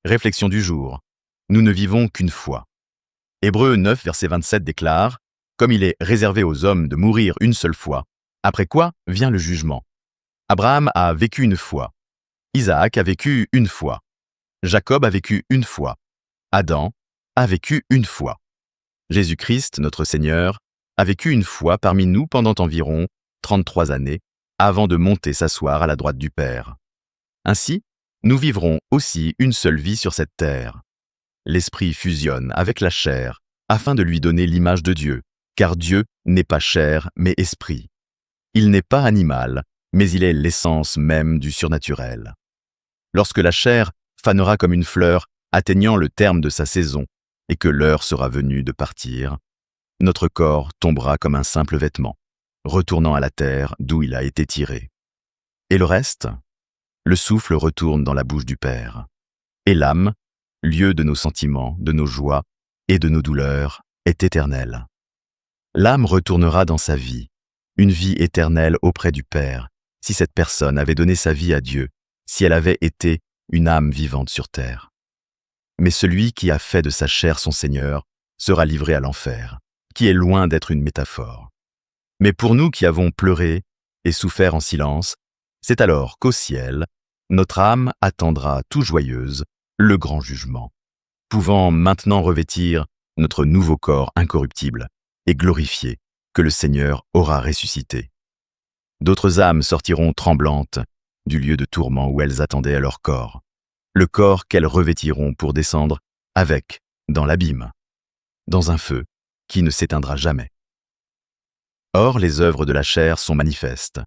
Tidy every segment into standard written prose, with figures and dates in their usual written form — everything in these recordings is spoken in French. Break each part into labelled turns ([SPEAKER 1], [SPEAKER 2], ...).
[SPEAKER 1] Réflexion du jour. Nous ne vivons qu'une fois. Hébreux 9, verset 27 déclare « Comme il est réservé aux hommes de mourir une seule fois, après quoi vient le jugement. Abraham a vécu une fois. Isaac a vécu une fois. Jacob a vécu une fois. Adam a vécu une fois. Jésus-Christ, notre Seigneur, a vécu une fois parmi nous pendant environ 33 années, avant de monter s'asseoir à la droite du Père. Ainsi, nous vivrons aussi une seule vie sur cette terre. L'Esprit fusionne avec la chair, afin de lui donner l'image de Dieu, car Dieu n'est pas chair, mais esprit. Il n'est pas animal, mais il est l'essence même du surnaturel. Lorsque la chair fanera comme une fleur, atteignant le terme de sa saison, et que l'heure sera venue de partir, notre corps tombera comme un simple vêtement, retournant à la terre d'où il a été tiré. Et le reste? Le souffle retourne dans la bouche du Père. Et l'âme, lieu de nos sentiments, de nos joies et de nos douleurs, est éternelle. L'âme retournera dans sa vie, une vie éternelle auprès du Père, si cette personne avait donné sa vie à Dieu, si elle avait été une âme vivante sur terre. Mais celui qui a fait de sa chair son Seigneur sera livré à l'enfer, qui est loin d'être une métaphore. Mais pour nous qui avons pleuré et souffert en silence, c'est alors qu'au ciel, notre âme attendra tout joyeuse le grand jugement, pouvant maintenant revêtir notre nouveau corps incorruptible et glorifié que le Seigneur aura ressuscité. D'autres âmes sortiront tremblantes du lieu de tourment où elles attendaient à leur corps, le corps qu'elles revêtiront pour descendre avec dans l'abîme, dans un feu qui ne s'éteindra jamais. Or, les œuvres de la chair sont manifestes.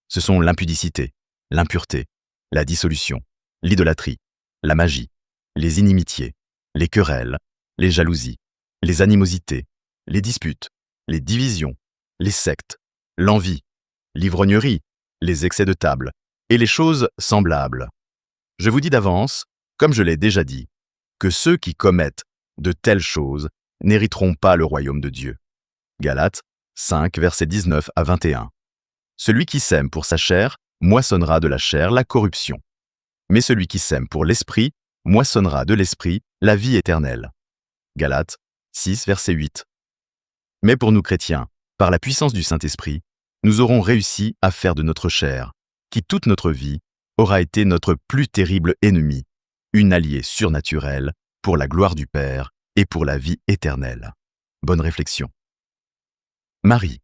[SPEAKER 1] Ce sont l'impudicité, l'impureté, la dissolution, l'idolâtrie, la magie, les inimitiés, les querelles, les jalousies, les animosités, les disputes, les divisions, les sectes, l'envie, l'ivrognerie, les excès de table et les choses semblables. Je vous dis d'avance, comme je l'ai déjà dit, que ceux qui commettent de telles choses n'hériteront pas le royaume de Dieu. Galates 5, versets 19 à 21. Celui qui sème pour sa chair moissonnera de la chair la corruption. Mais celui qui sème pour l'esprit moissonnera de l'esprit la vie éternelle. Galates 6, verset 8. Mais pour nous chrétiens, par la puissance du Saint-Esprit, nous aurons réussi à faire de notre chair, qui toute notre vie aura été notre plus terrible ennemi, une alliée surnaturelle pour la gloire du Père et pour la vie éternelle. Bonne réflexion. Marie.